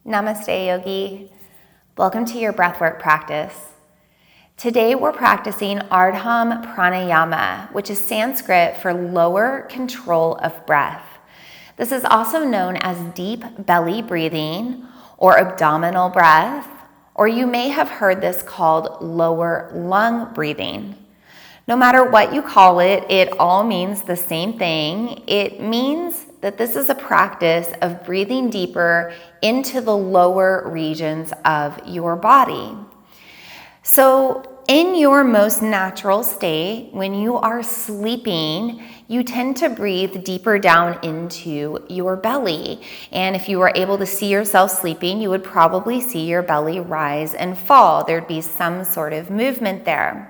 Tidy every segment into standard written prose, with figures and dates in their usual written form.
Namaste, Yogi. Welcome to your breathwork practice. Today we're practicing Ardham Pranayama, which is Sanskrit for lower control of breath. This is also known as deep belly breathing or abdominal breath, or you may have heard this called lower lung breathing. No matter what you call it, it all means the same thing. It means that this is a practice of breathing deeper into the lower regions of your body. So in your most natural state, when you are sleeping, you tend to breathe deeper down into your belly. And if you were able to see yourself sleeping, you would probably see your belly rise and fall. There'd be some sort of movement there.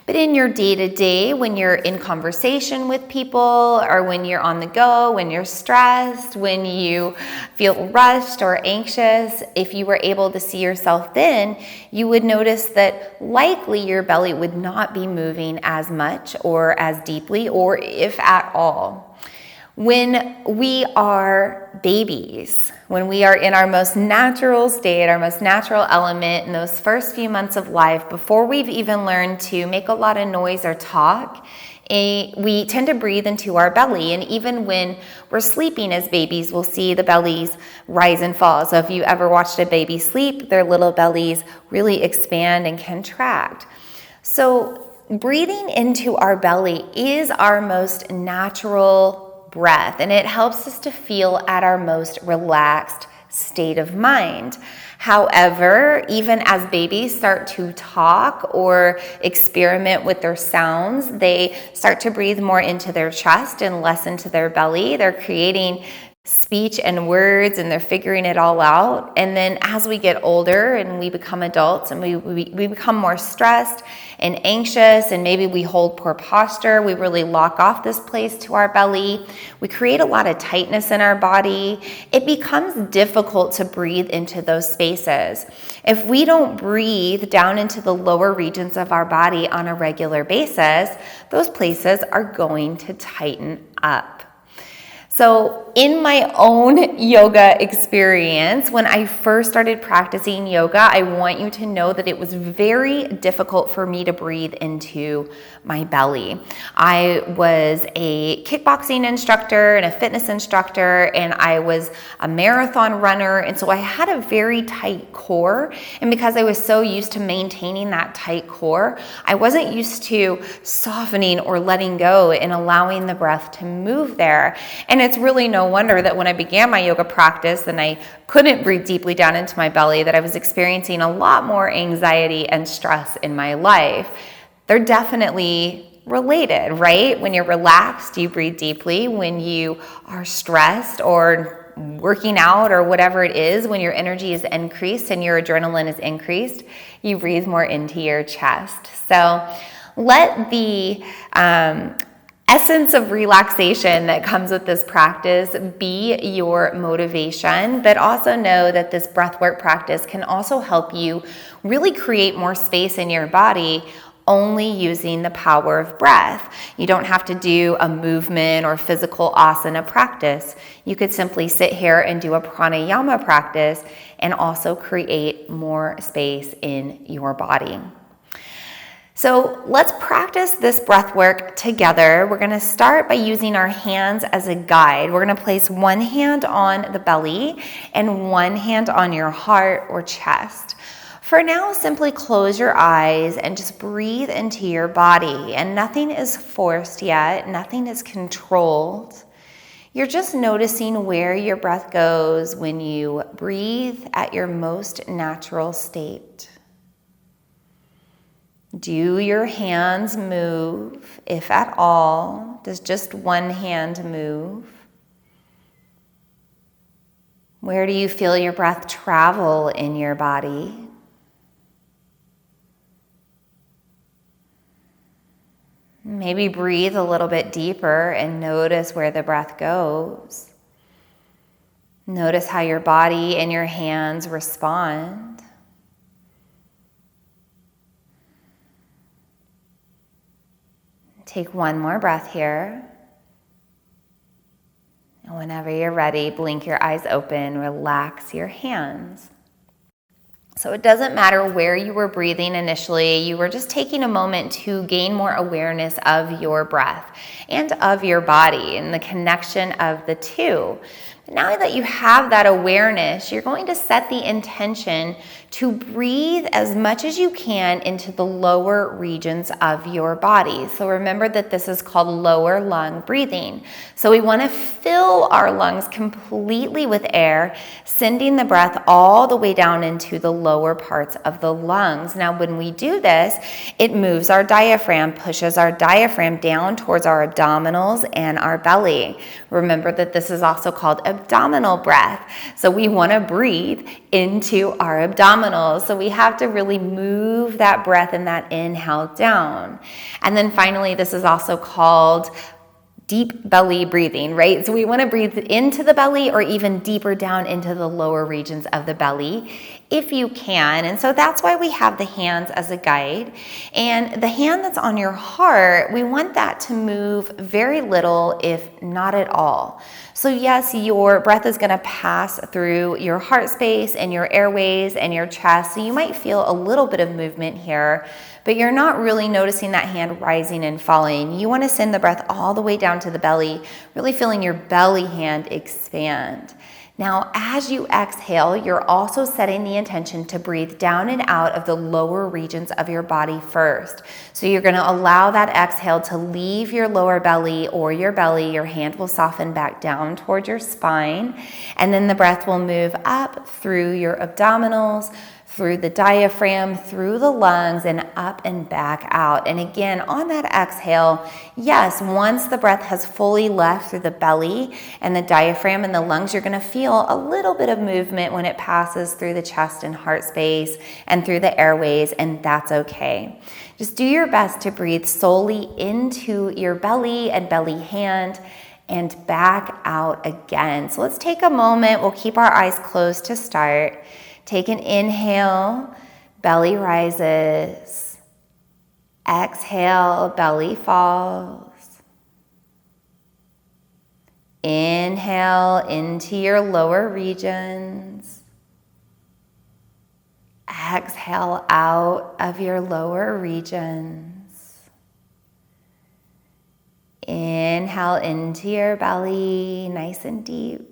But in your day-to-day, when you're in conversation with people, or when you're on the go, when you're stressed, when you feel rushed or anxious, if you were able to see yourself then, you would notice that likely your belly would not be moving as much or as deeply, or if at all. When we are babies, when we are in our most natural state, our most natural element in those first few months of life, before we've even learned to make a lot of noise or talk, we tend to breathe into our belly. And even when we're sleeping as babies, we'll see the bellies rise and fall. So if you ever watched a baby sleep, their little bellies really expand and contract. So breathing into our belly is our most natural breath, and it helps us to feel at our most relaxed state of mind. However, even as babies start to talk or experiment with their sounds, they start to breathe more into their chest and less into their belly. They're creating speech and words, and they're figuring it all out. And then as we get older and we become adults and we become more stressed and anxious, and maybe we hold poor posture, we really lock off this place to our belly, we create a lot of tightness in our body. It becomes difficult to breathe into those spaces. If we don't breathe down into the lower regions of our body on a regular basis, those places are going to tighten up. So in my own yoga experience, when I first started practicing yoga, I want you to know that it was very difficult for me to breathe into my belly. I was a kickboxing instructor and a fitness instructor, and I was a marathon runner, and so I had a very tight core. And because I was so used to maintaining that tight core, I wasn't used to softening or letting go and allowing the breath to move there. And it's really no wonder that when I began my yoga practice and I couldn't breathe deeply down into my belly, that I was experiencing a lot more anxiety and stress in my life. They're definitely related, right? When you're relaxed, you breathe deeply. When you are stressed or working out or whatever it is, when your energy is increased and your adrenaline is increased, you breathe more into your chest. So let the essence of relaxation that comes with this practice be your motivation, but also know that this breathwork practice can also help you really create more space in your body only using the power of breath. You don't have to do a movement or physical asana practice. You could simply sit here and do a pranayama practice and also create more space in your body. So let's practice this breath work together. We're going to start by using our hands as a guide. We're going to place one hand on the belly and one hand on your heart or chest. For now, simply close your eyes and just breathe into your body. And nothing is forced yet. Nothing is controlled. You're just noticing where your breath goes when you breathe at your most natural state. Do your hands move, if at all? Does just one hand move? Where do you feel your breath travel in your body? Maybe breathe a little bit deeper and notice where the breath goes. Notice how your body and your hands respond. Take one more breath here. And whenever you're ready, blink your eyes open, relax your hands. So it doesn't matter where you were breathing initially, you were just taking a moment to gain more awareness of your breath and of your body and the connection of the two. Now that you have that awareness, you're going to set the intention to breathe as much as you can into the lower regions of your body. So remember that this is called lower lung breathing. So we want to fill our lungs completely with air, sending the breath all the way down into the lower parts of the lungs. Now, when we do this, it moves our diaphragm, pushes our diaphragm down towards our abdominals and our belly. Remember that this is also called abdominal breath. So we want to breathe into our abdominals. So we have to really move that breath and that inhale down. And then finally, this is also called deep belly breathing, right? So we want to breathe into the belly or even deeper down into the lower regions of the belly if you can. And so that's why we have the hands as a guide. And the hand that's on your heart, we want that to move very little, if not at all. So yes, your breath is going to pass through your heart space and your airways and your chest. So you might feel a little bit of movement here, but you're not really noticing that hand rising and falling. You want to send the breath all the way down to the belly, really feeling your belly hand expand. Now, as you exhale, you're also setting the intention to breathe down and out of the lower regions of your body first. So you're going to allow that exhale to leave your lower belly or your belly. Your hand will soften back down toward your spine, and then the breath will move up through your abdominals, through the diaphragm, through the lungs, and up and back out. And again, on that exhale, yes, once the breath has fully left through the belly and the diaphragm and the lungs, you're going to feel a little bit of movement when it passes through the chest and heart space and through the airways, and that's okay. Just do your best to breathe solely into your belly and belly hand and back out again. So let's take a moment. We'll keep our eyes closed to start. Take an inhale, belly rises. Exhale, belly falls. Inhale into your lower regions. Exhale out of your lower regions. Inhale into your belly, nice and deep.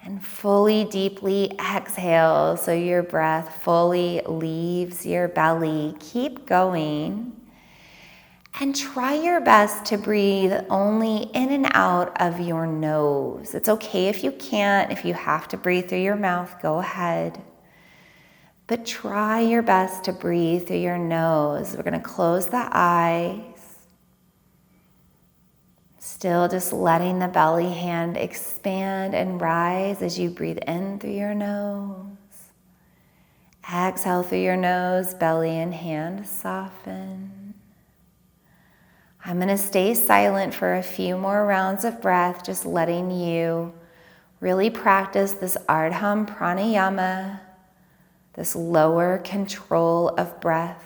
And fully, deeply exhale so your breath fully leaves your belly. Keep going. And try your best to breathe only in and out of your nose. It's okay if you can't. If you have to breathe through your mouth, go ahead. But try your best to breathe through your nose. We're going to close the eyes. Still just letting the belly hand expand and rise as you breathe in through your nose. Exhale through your nose, belly and hand soften. I'm going to stay silent for a few more rounds of breath, just letting you really practice this Ardham Pranayama, this lower control of breath.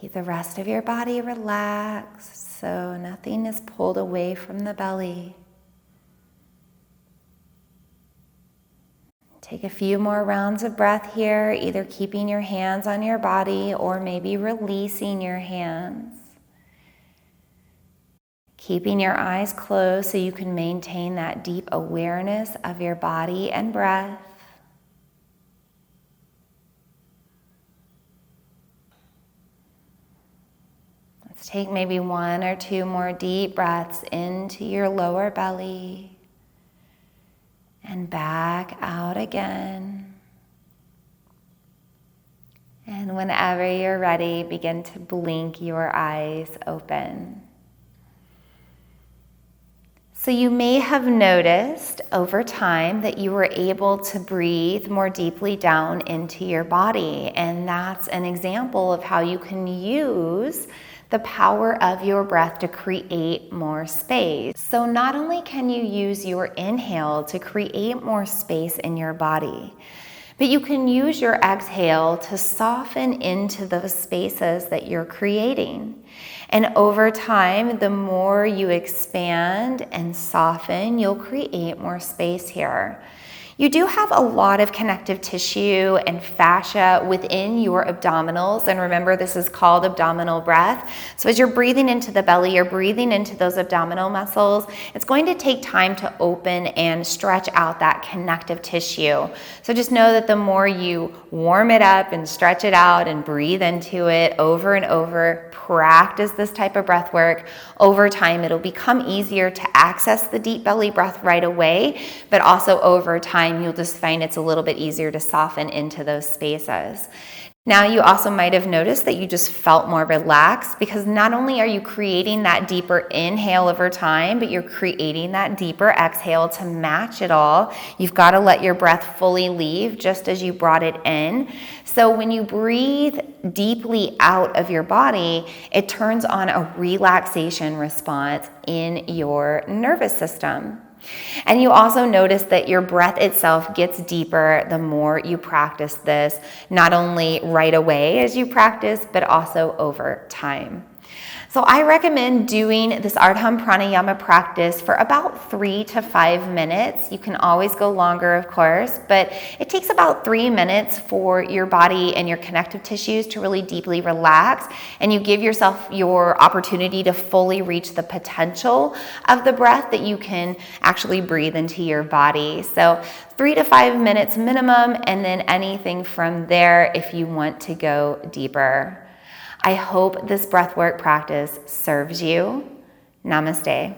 Keep the rest of your body relaxed so nothing is pulled away from the belly. Take a few more rounds of breath here, either keeping your hands on your body or maybe releasing your hands. Keeping your eyes closed so you can maintain that deep awareness of your body and breath. Take maybe one or two more deep breaths into your lower belly and back out again. And whenever you're ready, begin to blink your eyes open. So you may have noticed over time that you were able to breathe more deeply down into your body. And that's an example of how you can use the power of your breath to create more space. So not only can you use your inhale to create more space in your body, but you can use your exhale to soften into those spaces that you're creating. And over time, the more you expand and soften, you'll create more space here. You do have a lot of connective tissue and fascia within your abdominals. And remember, this is called abdominal breath. So as you're breathing into the belly, you're breathing into those abdominal muscles. It's going to take time to open and stretch out that connective tissue. So just know that the more you warm it up and stretch it out and breathe into it over and over, practice this type of breath work, over time it'll become easier to access the deep belly breath right away, but also over time you'll just find it's a little bit easier to soften into those spaces. Now you also might have noticed that you just felt more relaxed, because not only are you creating that deeper inhale over time, but you're creating that deeper exhale to match it all. You've got to let your breath fully leave just as you brought it in. So when you breathe deeply out of your body, it turns on a relaxation response in your nervous system. And you also notice that your breath itself gets deeper the more you practice this, not only right away as you practice, but also over time. So I recommend doing this Ardham Pranayama practice for about 3 to 5 minutes. You can always go longer, of course, but it takes about 3 minutes for your body and your connective tissues to really deeply relax, and you give yourself your opportunity to fully reach the potential of the breath that you can actually breathe into your body. So 3 to 5 minutes minimum, and then anything from there if you want to go deeper. I hope this breathwork practice serves you. Namaste.